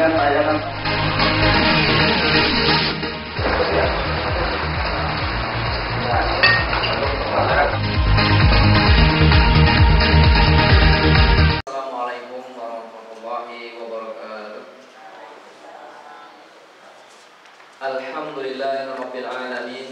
dengan tayangan. Assalamualaikum warahmatullahi wabarakatuh. Alhamdulillahirabbil alamin.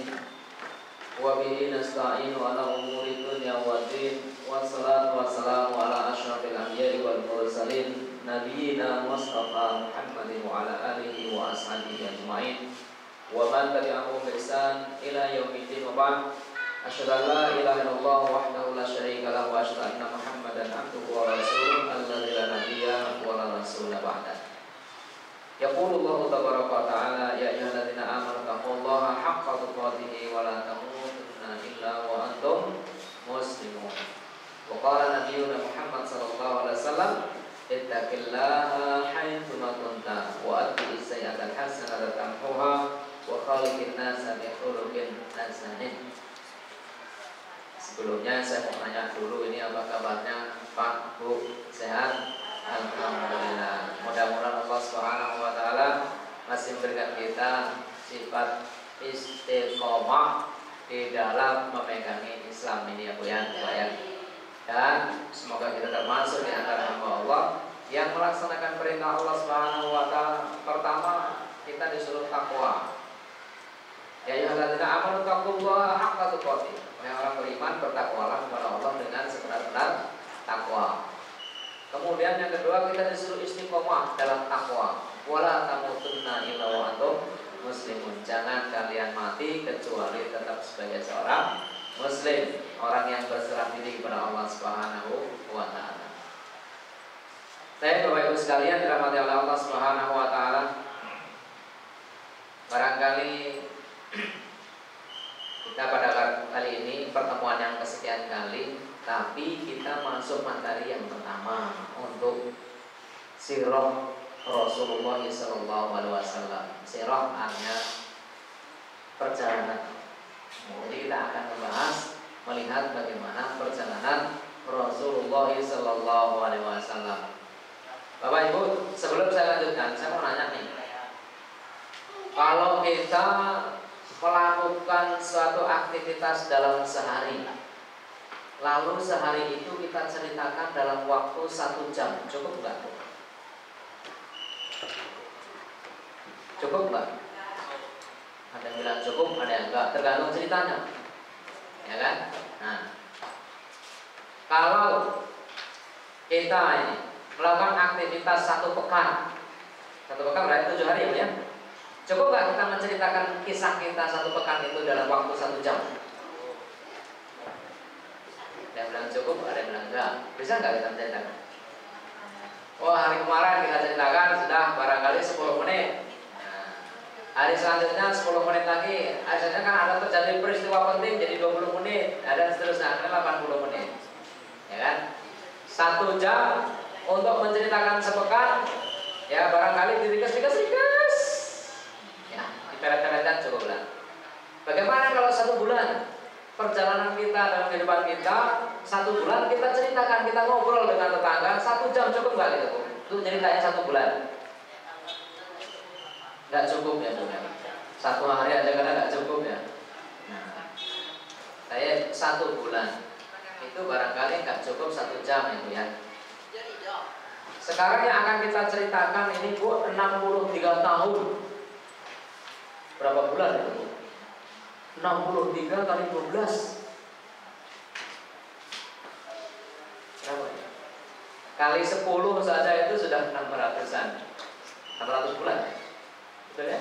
Wa bihi nasta'inu ala umuri dunya waddin. Wassalatu wassalamu ala asyrafil anbiya'i wal mursalin nabiyyina Mustafa Muhammadin wa ala alihi wa ashabihi ajmain wa man tabi'ahum bi ihsan ila yaumiddin wa ba'd. Asyhadu an la ilaha illallah wahdahu la syarika lahu wa asyhadu anna Muhammadan abduhu wa rasuluhu alladzi la nabiyya wa la rasula ba'da. Yaqulullahu tabaraka wa ta'ala ya ayyuhalladzina amanu taqullaha haqqa tuqatih wa la tamutunna illa wa antum muslimun. Wa qala nabiyyuna Muhammad sallallahu alaihi wasallam ittaqillaha haitsu ma kunta wa atbi'is sayyi'atal hasanata tamhuha wa khaliqin nasa bi khuluqin hasanin. Sebelumnya saya mau tanya dulu, ini apa kabarnya Pak, Bu, sehat? Alhamdulillah. Mudah-mudahan Allah Subhanahu wa taala masih memberikan kita sifat istiqomah di dalam memegangi Islam ini ya Bu ya. Dan semoga kita termasuk di antara hamba Allah yang melaksanakan perintah Allah Subhanahu wa taala. Pertama, kita disuruh takwa. Ya ayyuhalladzina amanu taqullaha haqqa tuqatih. Wahai orang beriman, bertakwalah kepada Allah dengan sebenar-benar takwa. Kemudian yang kedua, kita disuruh istiqomah dalam takwa. Wala tamutunna illa wa antum muslimun. Jangan kalian mati kecuali tetap sebagai seorang muslim, orang yang berserah diri kepada Allah Subhanahu wa taala. Saya Bapak Ibu sekalian dirahmati oleh Allah Subhanahu wa taala. Barangkali kita pada kali ini pertemuan yang kesekian kali, tapi kita masuk materi yang pertama untuk sirah Rasulullah SAW. Sirah artinya perjalanan. Jadi kita akan membahas melihat bagaimana perjalanan Rasulullah SAW. Bapak Ibu, sebelum saya lanjutkan, saya mau nanya nih. Kalau kita melakukan suatu aktivitas dalam sehari, lalu sehari itu kita ceritakan dalam waktu 1 jam, cukup nggak? Cukup nggak? Ada yang bilang cukup, ada yang enggak, tergantung ceritanya, ya kan? Nah, kalau kita ini melakukan aktivitas 1 pekan, 1 pekan berarti 7 hari ya? Cukup nggak kita menceritakan kisah kita 1 pekan itu dalam waktu 1 jam? Ada yang bilang cukup, ada yang bilang enggak. Bisa nggak kita menceritakan? Oh, hari kemarin kita ceritakan sudah barangkali 10 menit. Nah, hari selanjutnya 10 menit lagi. Akhirnya kan ada terjadi peristiwa penting jadi 20 menit. Dan seterusnya, akhirnya 80 menit. Ya kan? 1 jam untuk menceritakan sepekan. Ya barangkali diringkas-ringkas. Peret-peretan cukup lah. Bagaimana kalau 1 bulan perjalanan kita dalam kehidupan kita, 1 bulan kita ceritakan, kita ngobrol dengan tetangga 1 jam, cukup nggak gitu? Itu ceritanya 1 bulan. Nggak cukup ya Bu. 1 hari aja karena nggak cukup ya. Nah, saya 1 bulan itu barangkali nggak cukup 1 jam ya Bu ya. Sekarang yang akan kita ceritakan ini Bu 63 tahun. Berapa bulan itu? 63 kali 12 berapa ya? Kali 10 saja itu sudah 600-an 600 bulan. Betul ya?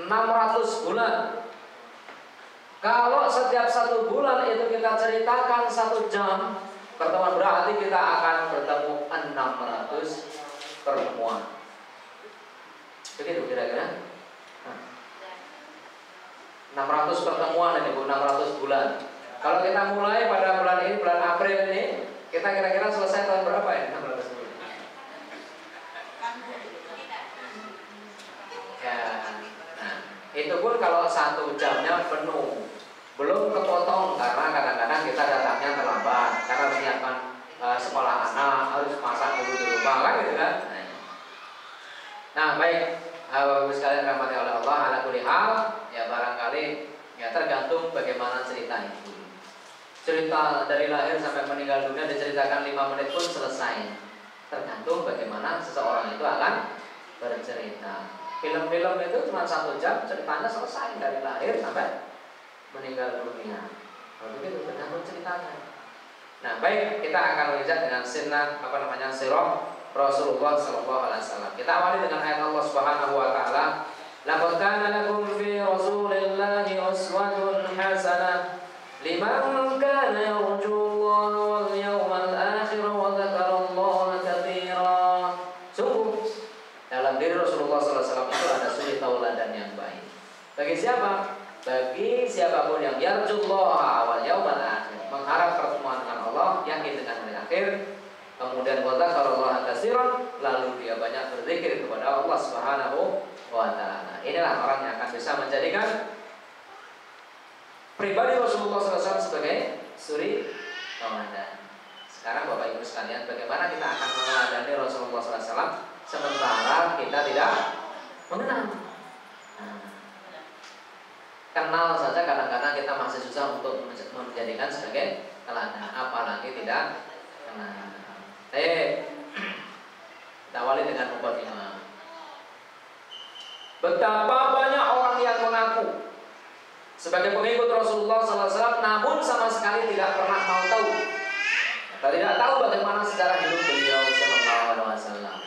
600 bulan. Kalau setiap 1 bulan itu kita ceritakan 1 jam, pertemuan berarti kita akan bertemu 600 pertemuan. Begitu kira-kira? 600 pertemuan ini Bu, 600 bulan. Kalau kita mulai pada bulan ini, bulan April ini, kita kira-kira selesai tahun berapa ya? 600 bulan. Ya, nah, itu pun kalau 1 jamnya penuh, belum kepotong karena kadang-kadang kita datangnya terlambat karena menyiapkan sekolah anak, harus masak dulu di rumah kan gitu kan. Nah, Nah, baik, Bapak Ibu sekalian rahmati oleh Allah, ala kulli hal, ya barangkali ya tergantung bagaimana cerita itu. Cerita dari lahir sampai meninggal dunia diceritakan 5 menit pun selesai. Tergantung bagaimana seseorang itu akan bercerita. Film-film itu cuma 1 jam, ceritanya selesai dari lahir sampai meninggal dunia. Kalau begitu tergantung ceritanya. Nah, baik, kita akan melihat dengan sirah sirah Rasulullah sallallahu alaihi wasallam. Kita awali dengan ayat Allah Subhanahu wa taala, "Laqad kana lakum fi Rasulillahi uswatun hasanah liman kana yarjullaha wal yawmal akhir wa dzakarallaha katsiran." Sungguh dalam diri Rasulullah sallallahu alaihi wasallam itu ada suri tauladan yang baik. Bagi siapa? Bagi siapapun yang yarjullaha wal yawmal akhir, mengharap pertemuan dengan Allah, yakin dengan hari akhir, kemudian wa dzakarallaha katsiran, lalu dia banyak berzikir kepada Allah Subhanahu wa taala. Inilah orang yang akan bisa menjadikan pribadi Rasulullah SAW sebagai suri tauladan. Sekarang Bapak Ibu sekalian, bagaimana kita akan meneladani Rasulullah SAW sementara kita tidak mengenal? Kenal saja kadang-kadang kita masih susah untuk menjadikan sebagai teladan, apalagi tidak kenal. Kita awali dengan mukadimah. Betapa banyak orang yang mengaku sebagai pengikut Rasulullah SAW, namun sama sekali tidak pernah mau tahu, tidak tahu bagaimana sejarah hidup beliau Sallallahu Alaihi Wasallam.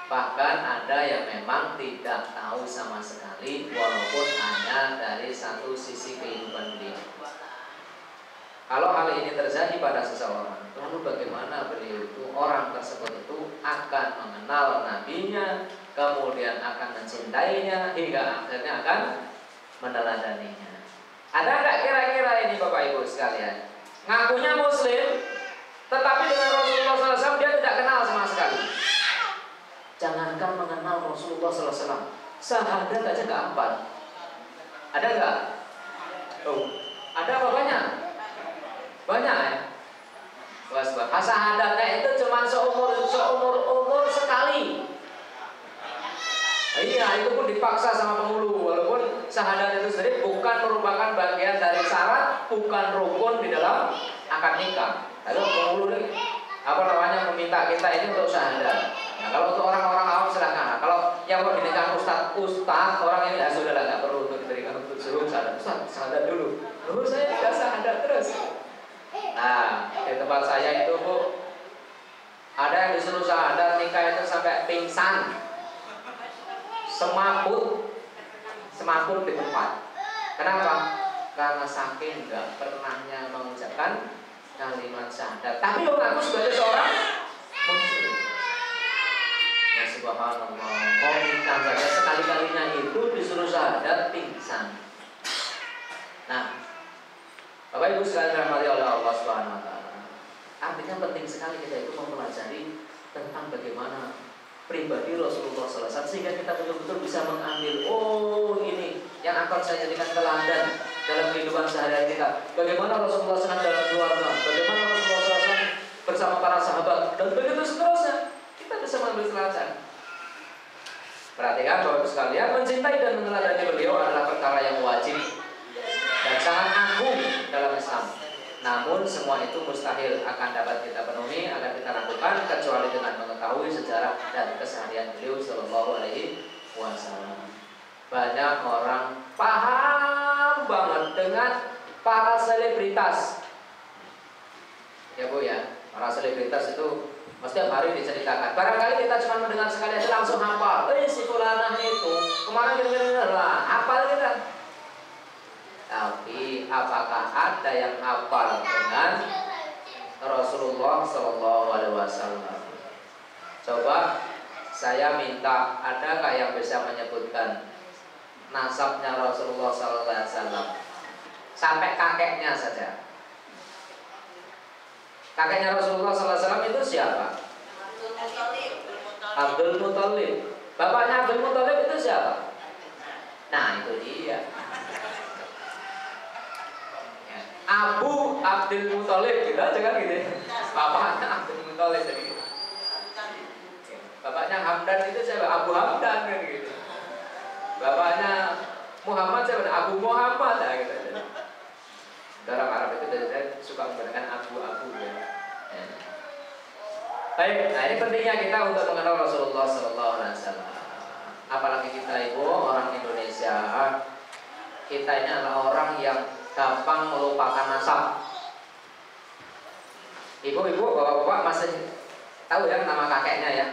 Bahkan ada yang memang tidak tahu sama sekali, walaupun hanya dari satu sisi kehidupan beliau. Kalau hal ini terjadi pada seseorang, lalu bagaimana beliau itu, orang tersebut itu akan mengenal nabinya, kemudian akan mencintainya, hingga akhirnya akan meneladaninya. Ada nggak kira-kira ini Bapak Ibu sekalian? Ngakunya Muslim, tetapi dengan Rasulullah SAW dia tidak kenal sama sekali. Jangankan mengenal Rasulullah SAW, syahadat aja nggak hafal. Ada nggak? Oh, ada apa banyak? Banyak ya. Syahadatnya itu cuma seumur sekali. Iya, itu pun dipaksa sama penghulu. Walaupun syahadat itu sendiri bukan merupakan bagian dari syarat, bukan rukun di dalam akad nikah. Lalu penghulu ini meminta kita ini untuk syahadat. Nah, kalau untuk orang-orang awam silakan. Nah, kalau yang mau dinikahkan ustaz orang ini sudah nggak perlu untuk diberikan untuk suruh syahadat dulu. Lalu saya tidak syahadat terus. Nah, di tempat saya itu Bu, ada yang disuruh syahadat nikah itu sampai pingsan, semaput di tempat. Kenapa? Karena saking nggak pernahnya mengucapkan kalimat syahadat. Tapi mengaku sebagai seorang muslim. Ya subhanallah, mau nikah saja sekali-kalinya itu disuruh syahadat pingsan. Nah, Bapak Ibu sekalian dirahmati oleh Allah Subhanahu wa taala. Artinya penting sekali kita itu mempelajari tentang bagaimana pribadi Rasulullah SAW, sehingga kita betul-betul bisa mengambil, oh ini yang akan saya jadikan teladan dalam kehidupan sehari-hari kita. Bagaimana Rasulullah SAW dalam keluarga, bagaimana Rasulullah SAW bersama para sahabat, dan begitu seterusnya. Kita bisa mengambil teladan. Perhatikan Bapak Ibu sekalian, mencintai dan meneladani beliau adalah perkara yang wajib dan sangat agung dalam Islam. Namun semua itu mustahil akan dapat kita penuhi, akan kita lakukan kecuali dengan mengetahui sejarah dan keseharian beliau Sallallahu Alaihi Wasallam. Banyak orang paham banget dengan para selebritas. Ya Bu ya, para selebritas itu setiap hari diceritakan. Barangkali kita cuma mendengar sekali aja langsung hafal. Si fulanah itu kemarin gini-gini lah, hafal kita. Tapi apakah ada yang hafal dengan Rasulullah Sallallahu Alaihi Wasallam? Coba saya minta, adakah yang bisa menyebutkan nasabnya Rasulullah Sallallahu Alaihi Wasallam sampai kakeknya saja? Kakeknya Rasulullah Sallallahu Alaihi Wasallam itu siapa? Abdul Muthalib. Bapaknya Abdul Muthalib itu siapa? Nah itu dia, Abu Abdul Muthalib, gitu aja kan gitu. Bapaknya Abdul Muthalib jadi. Bapaknya Hamdan itu siapa? Abu Hamdan kan gitu. Bapaknya Muhammad siapa? Abu Muhammad ya gitu. Dalam Arab itu dari saya suka menggunakan abu-abu ya. Baik, nah ini pentingnya kita untuk mengenal Rasulullah Sallallahu Alaihi Wasallam. Apalagi kita ibu orang Indonesia, kita ini adalah orang yang gampang melupakan nasab. Ibu-ibu, bapak-bapak masih tahu ya nama kakeknya ya?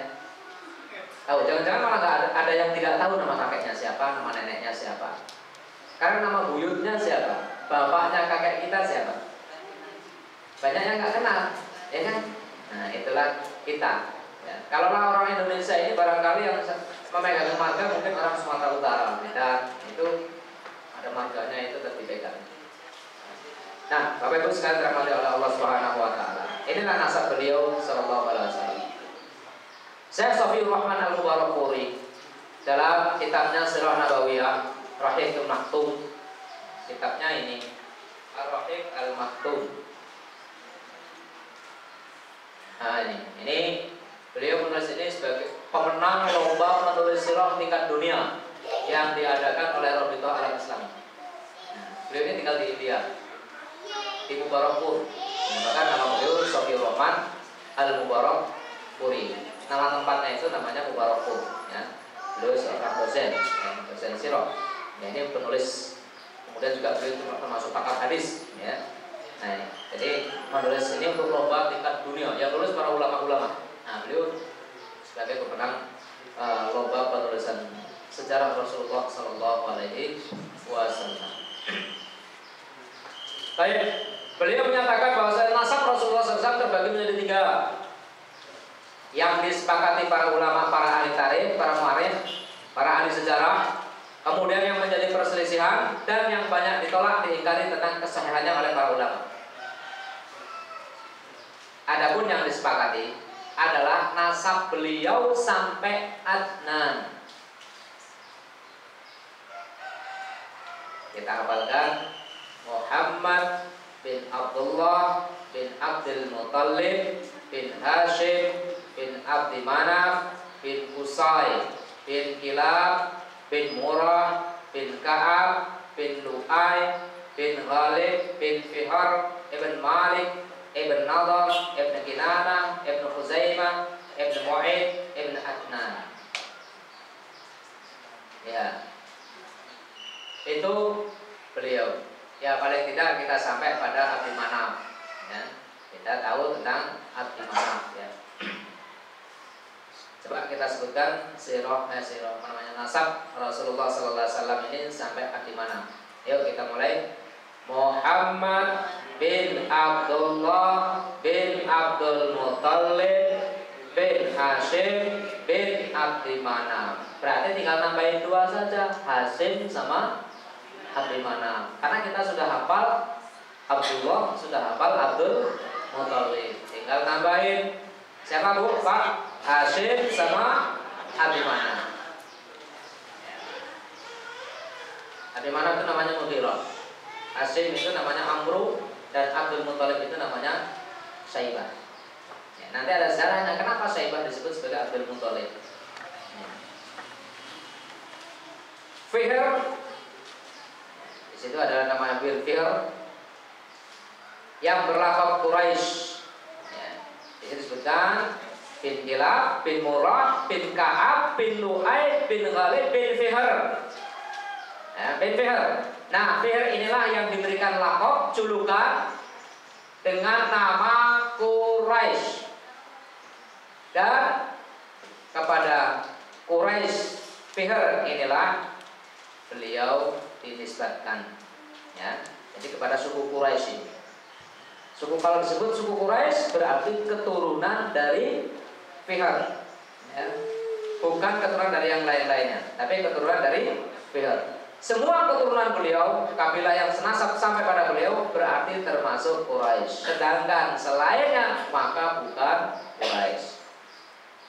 Tahu? Jangan-jangan malah ada yang tidak tahu nama kakeknya siapa, nama neneknya siapa. Karena nama buyutnya siapa, bapaknya kakek kita siapa. Banyak yang nggak kenal, ya kan? Nah itulah kita. Ya. Kalau orang Indonesia ini barangkali yang memegang marga mungkin orang Sumatera Utara, beda. Itu ada marganya itu tapi beda. Nah, Bapak Ibu sekalian dirahmati oleh Allah Subhanahu wa taala. Inilah nasab beliau sallallahu alaihi wasallam. Syekh Safiur Rahman Al-Mubarakpuri dalam kitabnya Sirah Nabawiyah Rahiqul Maktum. Kitabnya ini Ar-Rahiq Al-Maktum. Nah, ini beliau menulis ini sebagai pemenang lomba menulis sirah tingkat dunia yang diadakan oleh Rabithah Al-Islam. Nah, beliau ini tinggal di India, di Mubarakpur. Bahkan nama beliau Safiur Rahman Al-Mubarakpuri. Nama tempatnya itu namanya Mubarakpur. Ya. Beliau seorang dosen, dosen sirah. Ya, ini penulis. Kemudian juga beliau itu termasuk pakar hadis. Ya. Nah, jadi menulis ini untuk lomba tingkat dunia. Yang lulus para ulama-ulama. Nah, beliau sebagai pemenang lomba penulisan sejarah Rasulullah Sallallahu Alaihi Wasallam. Baik, beliau menyatakan bahwa nasab Rasulullah SAW terbagi menjadi 3. Yang disepakati para ulama, para ahli tarikh, para muarikh, para ahli sejarah. Kemudian yang menjadi perselisihan dan yang banyak ditolak diingkari tentang kesahihannya oleh para ulama. Adapun yang disepakati adalah nasab beliau sampai Adnan. Kita hafalkan Muhammad bin Abdullah bin Abdul Muttalib bin Hashim bin Abdi Manaf bin Qusay bin Kilab bin Murrah bin Ka'ab bin Lu'ay bin Ghalib bin Fihr ibn Malik ibn Nadar ibn Kinana ibn Khuzaimah ibn Mu'id ibn Adnan. Ya, itu beliau. Ya paling tidak kita sampai pada Abdi Manaf. Ya, kita tahu tentang Abdi Manaf. Ya. Coba kita sebutkan sirah namanya nasab Rasulullah Sallallahu Alaihi Wasallam ini sampai Abdi Manaf. Yuk kita mulai. Muhammad bin Abdullah bin Abdul Muttalib bin Hashim bin Abdi Manaf. Berarti tinggal nambahin 2 saja, Hashim sama Abdi Manaf. Karena kita sudah hafal Abdullah, sudah hafal Abdul Muttalib. Tinggal nambahin siapa Bu? Pak Hashim sama Abdi Manaf. Abdi Manaf itu namanya Mughirah. Hashim itu namanya Amru dan Abdul Muttalib itu namanya Syaibah. Ya, nanti ada sejarahnya kenapa Syaibah disebut sebagai Abdul Muttalib. Ya. Fihr, di situ ada nama Fihr yang berlakab Quraisy. Ya, di sini disebutkan bin Kilab, bin Murrah, bin Ka'ab, bin Lu'ay, bin Ghalib, bin Fihr. Ya, bin Fihr. Nah, Fihr inilah yang diberikan lakop, julukan dengan nama Quraisy. Dan kepada Quraisy Fihr inilah beliau dinisbatkan. Ya, jadi kepada suku Quraisy. Suku kalau disebut suku Quraisy berarti keturunan dari Fihr. Ya, bukan keturunan dari yang lain-lainnya, tapi keturunan dari Fihr. Semua keturunan beliau, kabilah yang senasab sampai pada beliau berarti termasuk Quraisy. Sedangkan selainnya maka bukan Quraisy.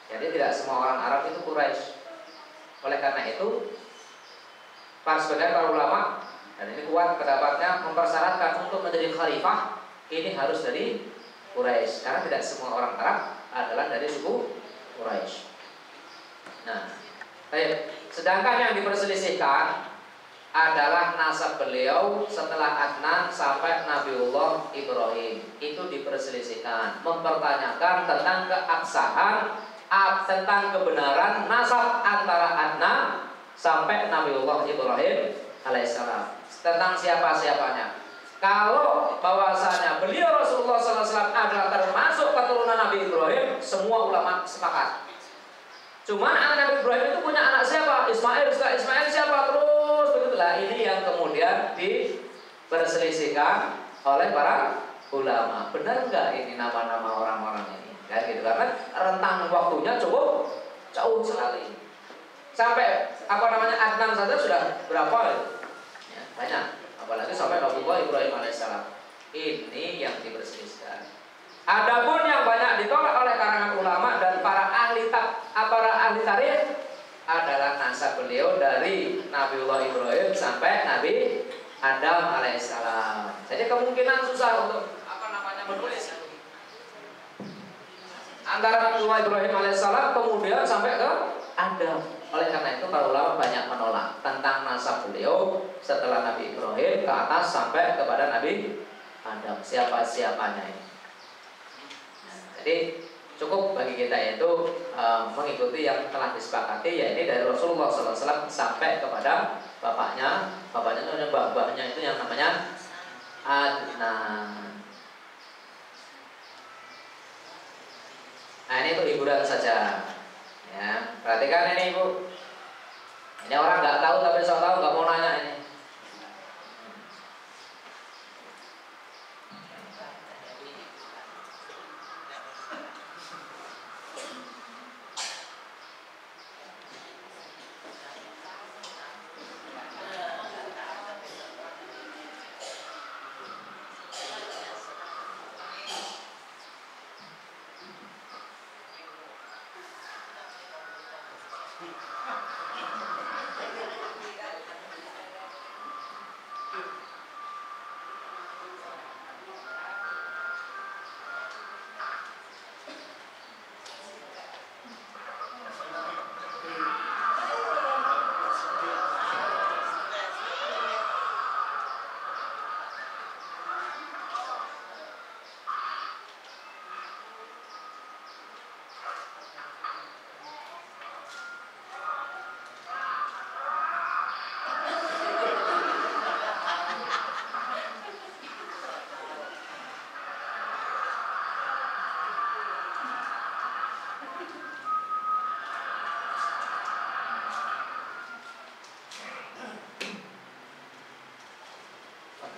Jadi tidak semua orang Arab itu Quraisy. Oleh karena itu, sebagian para ulama dan ini kuat pendapatnya mempersyaratkan untuk menjadi khalifah ini harus dari Quraisy. Karena tidak semua orang Arab adalah dari suku Quraisy. Nah, sedangkan yang diperselisihkan adalah nasab beliau setelah Adnan sampai Nabiullah Ibrahim. Itu diperselisihkan, mempertanyakan tentang keabsahan, tentang kebenaran nasab antara Adnan sampai Nabiullah Ibrahim alaihissalam. Tentang siapa-siapanya. Kalau bahwasanya beliau Rasulullah SAW adalah termasuk keturunan Nabi Ibrahim, semua ulama sepakat. Cuma anak Nabi Ibrahim itu punya anak siapa? Ismail. Ismail siapa? Terus begitulah. Ini yang kemudian diperselisihkan oleh para ulama. Benar nggak ini nama-nama orang-orang ini? Kayak gitu, karena rentang waktunya cukup jauh sekali. Sampai Adnan saja sudah berapa? Ya, banyak. Apalagi sampai Nabiullah Ibrahim alaihissalam. Ini yang diperselisihkan. Adapun yang banyak ditolak oleh kalangan ulama dan para ahli tarikh adalah nasab beliau dari Nabiullah Ibrahim sampai Nabi Adam alaihissalam. Jadi kemungkinan susah untuk menulis antara Nabiullah Ibrahim alaihissalam kemudian sampai ke Adam. Oleh karena itu para ulama banyak menolak tentang nasab beliau setelah Nabi Ibrahim ke atas sampai kepada Nabi Adam. Siapa-siapanya ini. Jadi cukup bagi kita yaitu mengikuti yang telah disepakati, yaitu dari Rasulullah SAW sampai kepada bapaknya itu mbahnya itu yang namanya Adnan. Nah ini untuk hiburan saja. Ya, perhatikan ini ibu. Ini orang nggak tahu tapi saya tahu nggak mau nanya ini.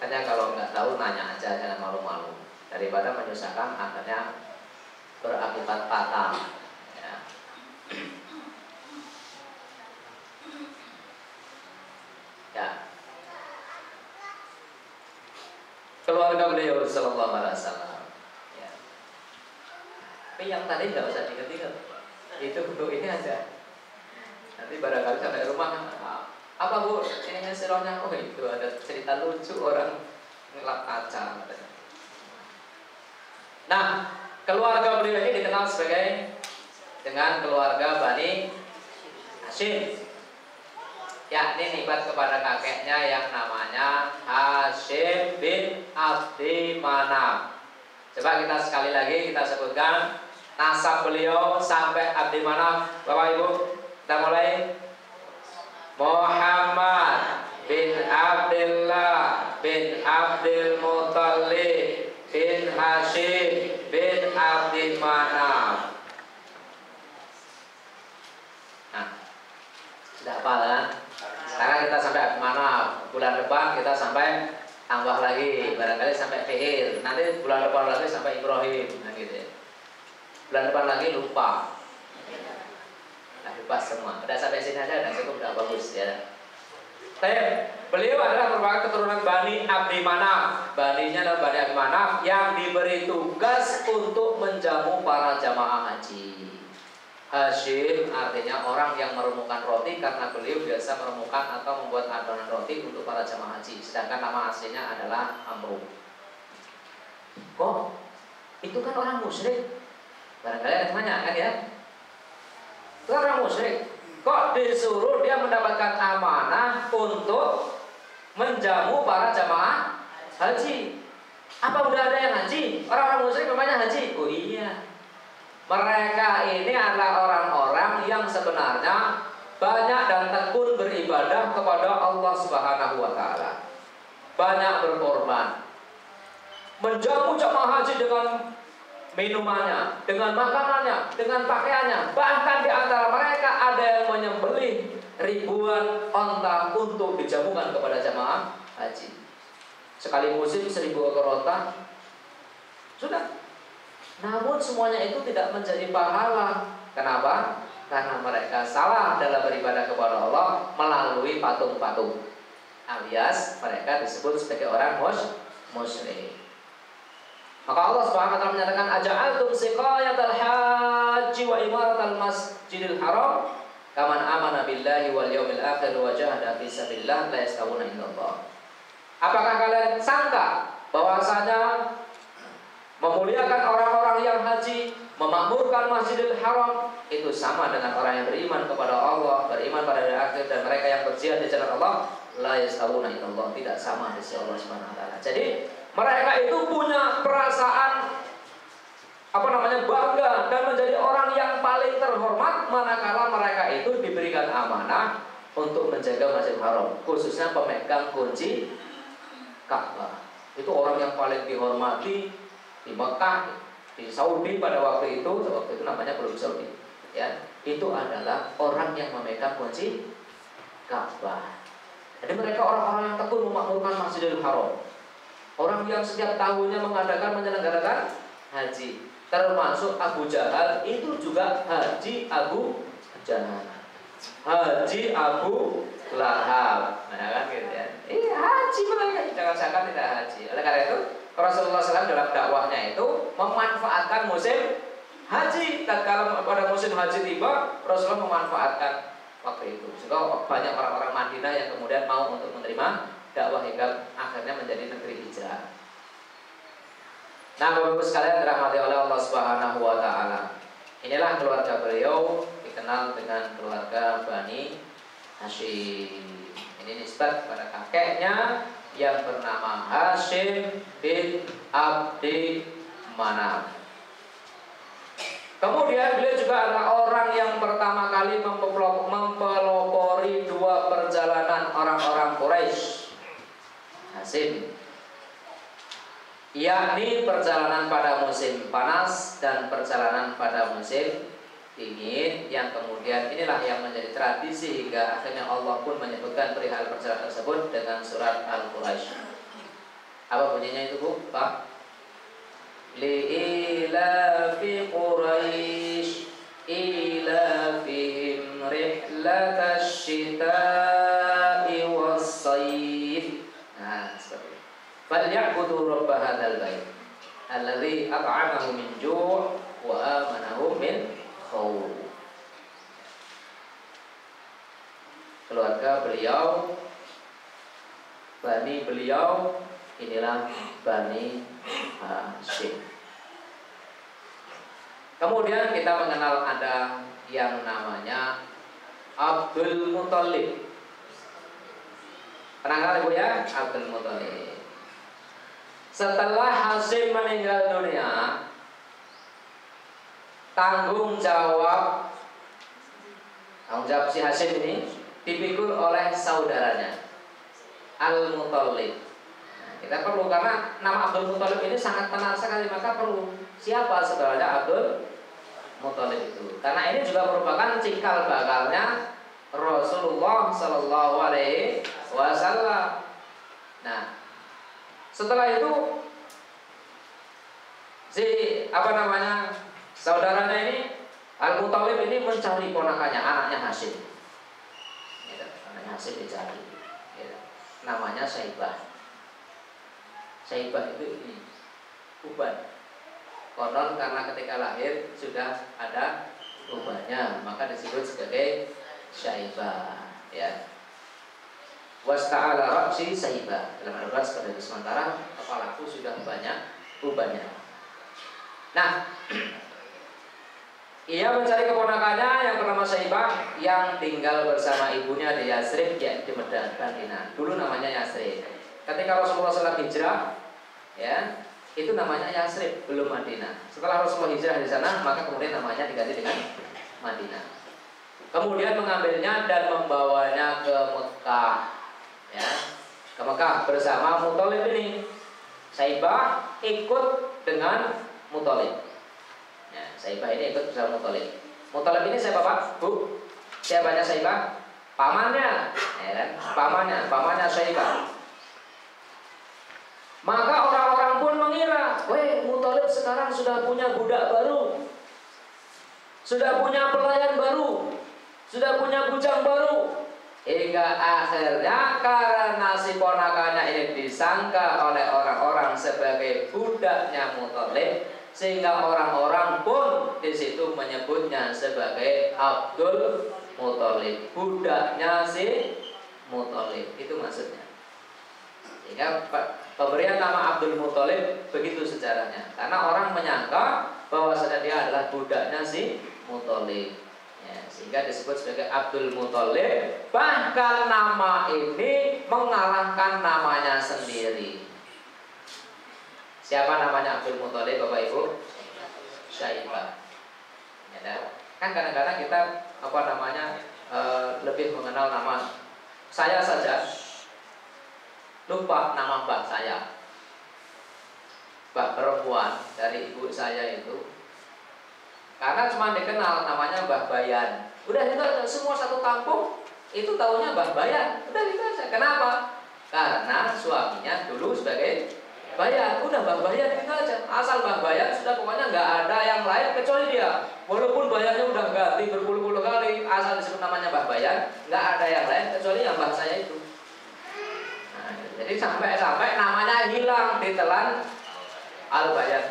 Makanya kalau nggak tahu nanya aja, jangan malu-malu, daripada menyusahkan akhirnya berakibat fatal. Ya. Ya. Keluarga beliau Sallallahu Alaihi Wasallam. Ya. Tapi yang tadi nggak usah diingat-ingat, itu untuk ini aja. Nanti barangkali sampai rumah, apa bu, ini sirohnya, oh itu ada cerita lucu orang ngelap kaca. Nah, keluarga beliau ini dikenal sebagai dengan keluarga Bani Hashim, yakni nisbat kepada kakeknya yang namanya Hashim bin Abdi Manaf. Coba kita sekali lagi kita sebutkan nasab beliau sampai Abdi Manaf. Bapak Ibu, kita mulai. Muhammad bin Abdullah bin Abdul Muttalib bin Hashim bin Abdi Manaf. Nah, sudah hafal kan? Sekarang kita sampai Abdi Manaf. Bulan depan kita sampai tambah lagi, barangkali sampai Fihir. Nanti bulan depan lagi sampai Ibrahim. Nah gitu ya. Bulan depan lagi lupa. Lupa semua. Udah sampai sini aja, udah cukup, udah bagus ya. Beliau adalah merupakan keturunan Bani Abdi Manaf. Baninya adalah Bani Abdi Manaf yang diberi tugas untuk menjamu para jamaah haji. Hashim artinya orang yang merumukan roti, karena beliau biasa merumukan atau membuat adonan roti untuk para jamaah haji. Sedangkan nama aslinya adalah Amru. Kok? Itu kan orang musyrik. Barangkali ada tanya kan ya? Orang musyrik kok disuruh dia mendapatkan amanah untuk menjamu para jamaah haji. Apa udah ada yang haji? Orang-orang musyrik namanya haji. Oh iya. Mereka ini adalah orang-orang yang sebenarnya banyak dan tekun beribadah kepada Allah Subhanahu wa taala. Banyak berkorban. Menjamu jamaah haji dengan minumannya, dengan makanannya, dengan pakaiannya. Bahkan di antara mereka ada yang menyembelih ribuan onta untuk dijamukan kepada jamaah haji. Sekali musim 1000 ekor onta. Sudah. Namun semuanya itu tidak menjadi pahala. Kenapa? Karena mereka salah dalam beribadah kepada Allah melalui patung-patung. Alias mereka disebut sebagai orang musyrik. Maka Allah Subhanahu wa taala menyatakan aja'altum siqayatal haji wa imaratal masjidil haram kaman amana billahi wal yaumil akhir wa jahada fi sabilillah la yastawuna indallah. Apakah kalian sangka bahwasanya memuliakan orang-orang yang haji, memakmurkan Masjidil Haram itu sama dengan orang yang beriman kepada Allah, beriman pada hari akhir, dan mereka yang berjihad di jalan Allah? La yastawuna indallah, tidak sama di sisi Allah Subhanahu wa taala. Jadi mereka itu punya perasaan bangga dan menjadi orang yang paling terhormat manakala mereka itu diberikan amanah untuk menjaga Masjidil Haram, khususnya pemegang kunci Ka'bah. Itu orang yang paling dihormati di Mekah, di Saudi pada waktu itu namanya belum Saudi, ya. Itu adalah orang yang memegang kunci Ka'bah. Jadi mereka orang-orang yang tekun memakmurkan Masjidil Haram. Orang yang setiap tahunnya menyelenggarakan haji. Termasuk Abu Jahal itu juga haji Abu Jahal, haji Abu Lahab. Nah kan gitu ya. Iya haji mereka, jangan-jangan tidak haji. Oleh karena itu Rasulullah SAW dalam dakwahnya itu memanfaatkan musim haji. Tatkala pada musim haji tiba, Rasulullah memanfaatkan waktu itu. Sehingga banyak orang-orang Madinah yang kemudian mau untuk menerima dakwah hingga akhirnya menjadi negeri hijrah. Nah, Bapak-Ibu sekalian dirahmati oleh Allah Subhanahu wa taala. Inilah keluarga beliau dikenal dengan keluarga Bani Hashim. Ini nisbat pada kakeknya yang bernama Hashim bin Abdi Manaf. Kemudian beliau juga adalah orang yang pertama kali mempelopori dua perjalanan orang-orang Quraisy. Hashim, yakni perjalanan pada musim panas dan perjalanan pada musim dingin, yang kemudian inilah yang menjadi tradisi hingga akhirnya Allah pun menyebutkan perihal perjalanan tersebut dengan surat Al-Quraisy. Apa bunyinya itu, Bu? Pak? Li'ilafi Quraisy ilafihim rihlatash shita'i was-sayf. Nah, seperti itu. Falyabudu rabb hadzal bait alladzi at'amahu min ju' wa amanahu min khawf. Keluarga beliau, Bani beliau, inilah Bani Hashim. Kemudian kita mengenal ada yang namanya Abdul Muthalib. Pernah Ibu ya? Abdul Muthalib. Setelah Hashim meninggal dunia, tanggung jawab si Hashim ini dipikul oleh saudaranya Al-Muthalib. Nah, kita perlu, karena nama Abdul Muthalib ini sangat tenar sekali, maka perlu siapa saudaranya Abdul Muthalib itu. Karena ini juga merupakan cikal bakalnya Rasulullah Sallallahu Alaihi Wasallam. Nah, setelah itu saudaranya ini Al-Muthalib ini mencari ponakannya, anaknya Hashim. Anaknya Hashim dicari. Namanya Saibah. Saibah itu ini uban. Konon karena ketika lahir sudah ada ubannya, maka disebut sebagai Saibah, ya. Wasta'ala ra'si Saibah. Dalam Al-Quran seperti itu, sementara kepalaku sudah banyak ubannya. Nah, Ia mencari keponakannya yang bernama Syaibah yang tinggal bersama ibunya di Yasrib, ya, di Madinah. Dulu namanya Yasrib. Ketika Rasulullah SAW hijrah, ya, itu namanya Yasrib, belum Madinah. Setelah Rasulullah hijrah di sana, maka kemudian namanya diganti dengan Madinah. Kemudian mengambilnya dan membawanya ke Mekah, ya, ke Mekah bersama Muthalib ini. Syaibah ikut dengan Muthalib. Ya, Syaibah ini ikut bersama Muthalib. Muthalib ini siapa, Pak? Bu? Siapanya Syaibah? Pamannya, ya kan? Pamannya Syaibah. Maka orang-orang pun mengira, weh, Muthalib sekarang sudah punya budak baru, sudah punya pelayan baru, sudah punya bujang baru. Hingga akhirnya karena si ponakannya ini disangka oleh orang-orang sebagai budaknya Muthalib, sehingga orang-orang pun di situ menyebutnya sebagai Abdul Muthalib, budaknya si Muthalib. Itu maksudnya. Sehingga pemberian nama Abdul Muthalib begitu sejarahnya, karena orang menyangka bahwasanya dia adalah budaknya si Muthalib, ya, sehingga disebut sebagai Abdul Muthalib. Bahkan nama ini mengalahkan namanya sendiri. Siapa namanya Abdul Muthalib, Bapak Ibu? Syaibah. Ya, kan kadang-kadang kita lebih mengenal nama saya saja, lupa nama mbak saya, mbak perempuan dari ibu saya itu, karena cuma dikenal namanya Mbah Bayan. Udah itu semua satu kampung itu taunya Mbah Bayan. Udah itu aja. Kenapa? Karena suaminya dulu sebagai Bayan. Udah Mbah Bayan itu aja. Asal Mbah Bayan sudah, pokoknya nggak ada yang lain kecuali dia. Walaupun Bayannya udah ganti berpuluh-puluh kali, asal disebut namanya Mbah Bayan, nggak ada yang lain kecuali yang mbah saya itu. Nah, jadi sampai namanya hilang, ditelan Al-Bayan,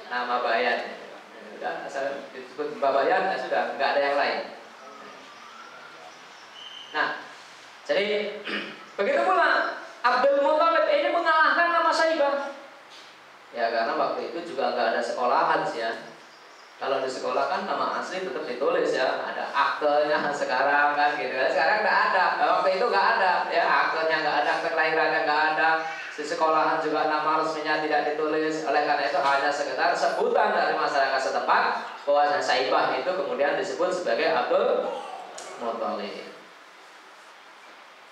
nama Bayan. Sudah, asal disebut Mbah Bayan, ya sudah, nggak ada yang lain. Nah, jadi begitu pula Abdul Muthalib ini mengalahkan nama Syaibah. Ya karena waktu itu juga nggak ada sekolahan sih ya. Kalau di sekolah kan nama asli tetap ditulis ya, ada aktenya sekarang kan gitu kan. Sekarang nggak ada, waktu itu nggak ada ya, aktenya nggak ada, akte kelahirannya nggak ada. Di sekolahan juga nama resminya tidak ditulis. Oleh karena itu hanya sekedar sebutan dari masyarakat setempat bahwa Syaibah itu kemudian disebut sebagai Abdul Muthalib.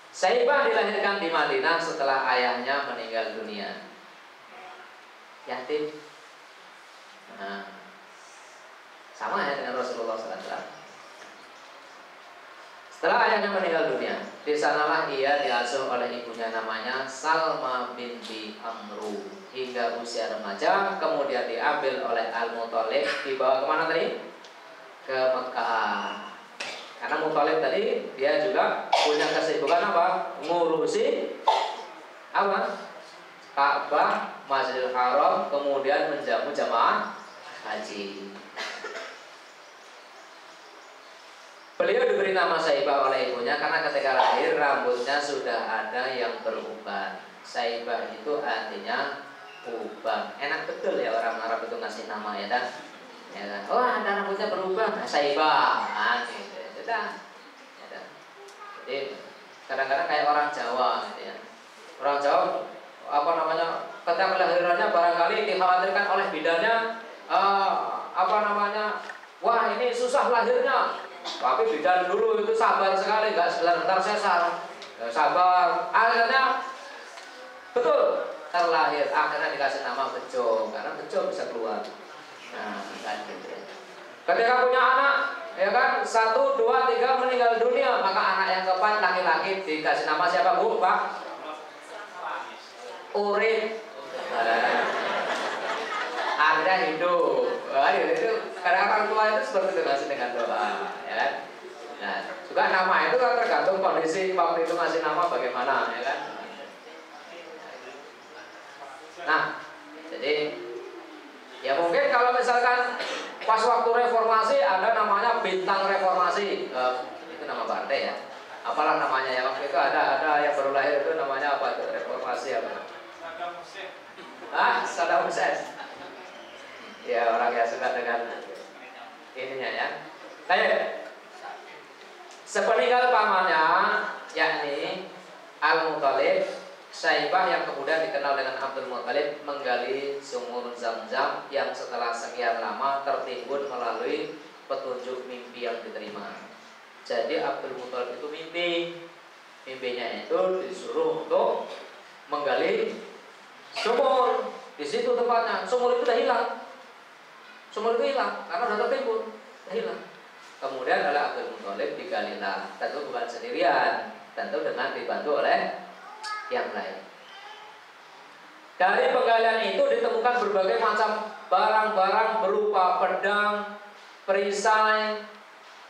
Syaibah dilahirkan di Madinah setelah ayahnya meninggal dunia. Yatim. Nah, sama ya dengan Rasulullah SAW. Setelah ayahnya meninggal dunia, di sanalah ia diasuh oleh ibunya namanya Salma binti Amru hingga usia remaja, kemudian diambil oleh Al-Muthalib, dibawa kemana tadi? Ke Mekah. Karena Muthalib tadi dia juga punya kesibukan apa? Ngurusi apa? Ka'bah, Masjidil Haram, kemudian menjamu jamaah haji. Beliau diberi nama Syaibah oleh ibunya karena ketika lahir rambutnya sudah ada yang beruban. Syaibah itu artinya ubang. Enak betul ya orang Arab itu ngasih nama ya kan? Ya kan? Oh ada rambutnya berubah, Syaibah. Nah, gitu. Ya, jadi kadang-kadang kayak orang Jawa gitu ya. Orang Jawa ketika kelahirannya barangkali dikhawatirkan oleh bidannya wah ini susah lahirnya. Tapi bidan dulu itu sabar sekali, nggak sebentar sesar, sabar. Akhirnya betul terlahir, akhirnya dikasih nama Bejo karena Bejo bisa keluar. Nah, kan gitu. Ketika punya anak, ya kan 1, 2, 3 meninggal dunia, maka anak yang keempat laki-laki dikasih nama siapa Bu? Pak? Urip. Akhirnya hidup. Itu kadang orang tua itu seperti itu masih dengan doa, ya kan? Nah, juga nama itu kan tergantung kondisi waktu itu ngasih nama bagaimana, ya kan? Nah, jadi ya mungkin kalau misalkan pas waktu reformasi ada namanya bintang reformasi, itu nama partai ya. Apalah namanya ya waktu itu ada yang baru lahir itu namanya apa itu reformasi apa? Saddam Hussein. Ya orang yang suka dengan Baik. Sepeninggal pamannya, yakni Al-Muthalib, Syaibah yang kemudian dikenal dengan Abdul Muthalib menggali sumur Zam-Zam yang setelah sekian lama tertimbun melalui petunjuk mimpi yang diterima. Jadi Abdul Muthalib itu mimpinya itu disuruh untuk menggali sumur. Di situ tempatnya, sumur itu sudah hilang. Sumur itu hilang karena sudah tertimbun, sudah hilang. Kemudian oleh Abdul Muthalib digalilah, tentu bukan sendirian, tentu dengan dibantu oleh yang lain. Dari penggalian itu ditemukan berbagai macam barang-barang berupa pedang, perisai,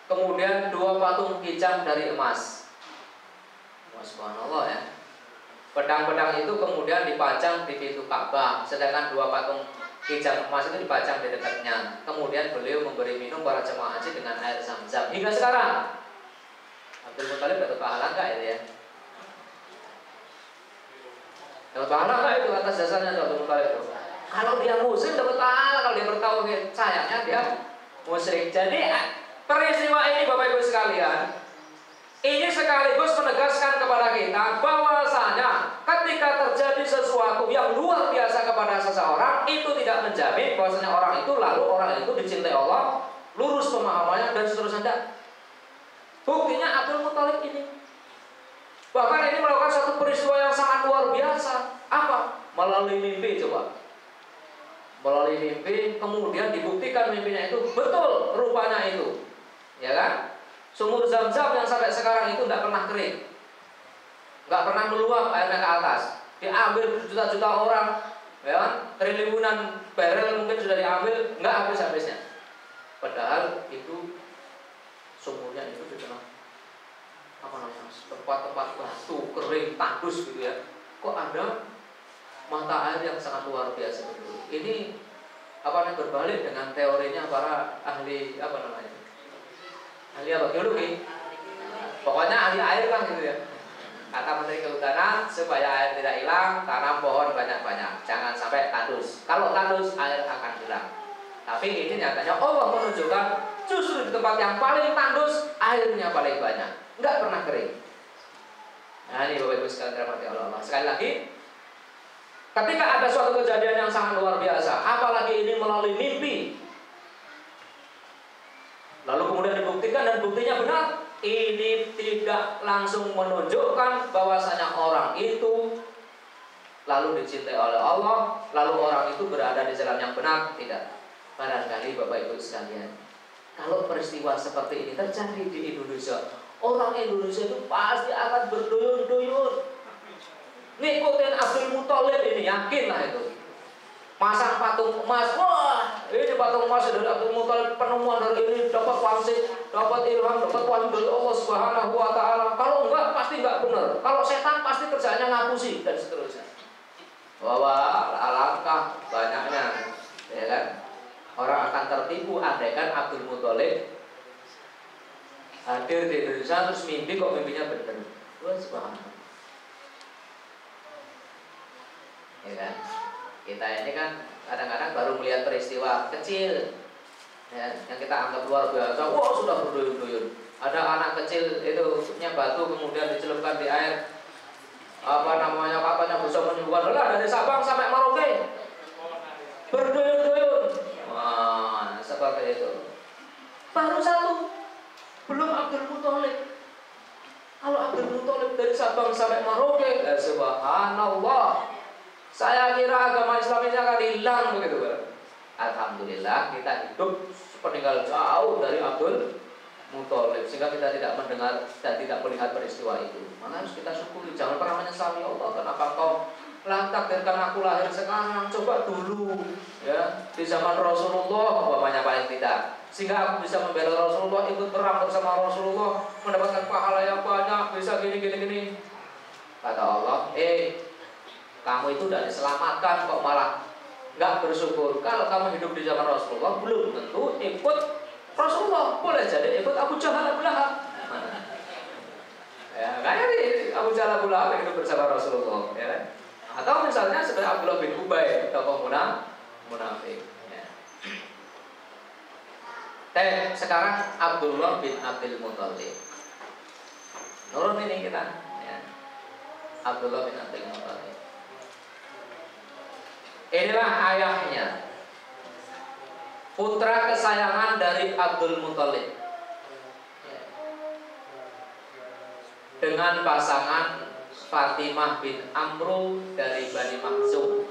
kemudian 2 patung kijang dari emas. Subhanallah ya. Pedang-pedang itu kemudian dipajang di pintu Ka'bah, sedangkan 2 patung kijang emas itu dipajang di dekatnya. Kemudian beliau memberi minum para jemaah haji dengan air Zam-Zam hingga sekarang. Abdul Muthalib dapat pahala enggak itu ya? Dapat pahala enggak itu atas dasarnya Abdul Muthalib itu? Kalau dia muslim dapat pahala, kalau dia bertauhid, sayangnya dia musyrik. Jadi peristiwa ini Bapak Ibu sekalian, ini sekaligus menegaskan kepada kita bahwasanya ketika terjadi sesuatu yang luar biasa kepada seseorang, itu tidak menjamin bahwasanya orang itu dicintai Allah, lurus pemahamannya dan seterusnya. Buktinya Abdul Muthalib ini. Bahkan ini melakukan satu peristiwa yang sangat luar biasa. Apa? Melalui mimpi coba. Melalui mimpi, kemudian dibuktikan mimpinya itu betul rupanya itu. Ya kan? Sumur Zam-Zam yang sampai sekarang itu tidak pernah kering, nggak pernah meluap airnya ke atas. Diambil juta-juta orang, ya kan? Triliunan barel mungkin sudah diambil, nggak habis-habisnya. Padahal itu sumurnya itu di tengah tempat-tempat batu kering, tandus gitu ya. Kok ada mata air yang sangat luar biasa betul. Ini berbalik dengan teorinya para ahli ahli geologi. Pokoknya ahli air kan gitu ya. Kata Menteri Kehutanan, supaya air tidak hilang, tanam pohon banyak-banyak, jangan sampai tandus. Kalau tandus, air akan hilang. Tapi ini nyatanya Allah menunjukkan justru di tempat yang paling tandus, airnya paling banyak, nggak pernah kering. Nah ini Bapak Ibu sekalian dirahmati Allah. Sekali lagi, ketika ada suatu kejadian yang sangat luar biasa, apalagi ini melalui mimpi, lalu kemudian dibuktikan dan buktinya benar, ini tidak langsung menunjukkan bahwasanya orang itu lalu dicintai oleh Allah, lalu orang itu berada di jalan yang benar. Tidak. Barangkali Bapak Ibu sekalian, kalau peristiwa seperti ini terjadi di Indonesia, orang Indonesia itu pasti akan berduyun-duyun ngikutin Abdul Muthalib ini, yakinlah itu. Masang patung emas, wah ini patung emas dari Abdul Muthalib, penemuan dari ini, dapat wangsit, dapat ilham, dapat wahyu dari Allah Subhanahu wa Ta'ala. Kalau enggak pasti enggak benar. Kalau setan pasti kerjanya ngapusi dan seterusnya. Bahwa alangkah banyaknya, ya kan? Orang akan tertipu andaikan Abdul Muthalib hadir di Indonesia terus mimpi kok mimpinya benar. Wah subhanallah. Ya kan? Kita ini kan kadang-kadang baru melihat peristiwa kecil ya, yang kita anggap luar biasa. Wah sudah berduyun-duyun. Ada anak kecil itu punya batu kemudian dicelupkan di air. Katanya bisa menyembuhkan. Lah dari Sabang sampai Merauke berduyun-duyun. Wah seperti itu. Baru satu, belum Abdul Muthalib. Kalau Abdul Muthalib dari Sabang sampai Merauke, subhanallah. Saya kira agama Islam ini akan hilang begitu kan. Alhamdulillah kita hidup sepeninggal jauh dari Abdul Muthalib, sehingga kita tidak mendengar dan tidak melihat peristiwa itu. Maka harus kita syukuri, jangan pernah menyesali. Allah, kenapa kau takdirkan aku lahir sekarang? Coba dulu ya di zaman Rasulullah umpamanya paling tidak, sehingga aku bisa membela Rasulullah, ikut perang bersama Rasulullah, mendapatkan pahala yang banyak, bisa gini. Kata Allah, kamu itu udah diselamatkan kok malah nggak bersyukur. Kalau kamu hidup di zaman Rasulullah belum tentu ikut Rasulullah, boleh jadi ikut Abu Jahal, Abu Lahab. Ya, kayak nih Abu Jahal, Abu Lahab hidup bersama Rasulullah, ya kan? Atau misalnya seperti Abdullah bin Ubay, tokoh munafik. Ya. Sekarang Abdullah bin Abdul Muthalib. Nurun ini kita ya. Abdullah bin Abdul Muthalib. Inilah ayahnya, putra kesayangan dari Abdul Muthalib, ya. Dengan pasangan Fatimah bin Amru dari Bani Makhzum.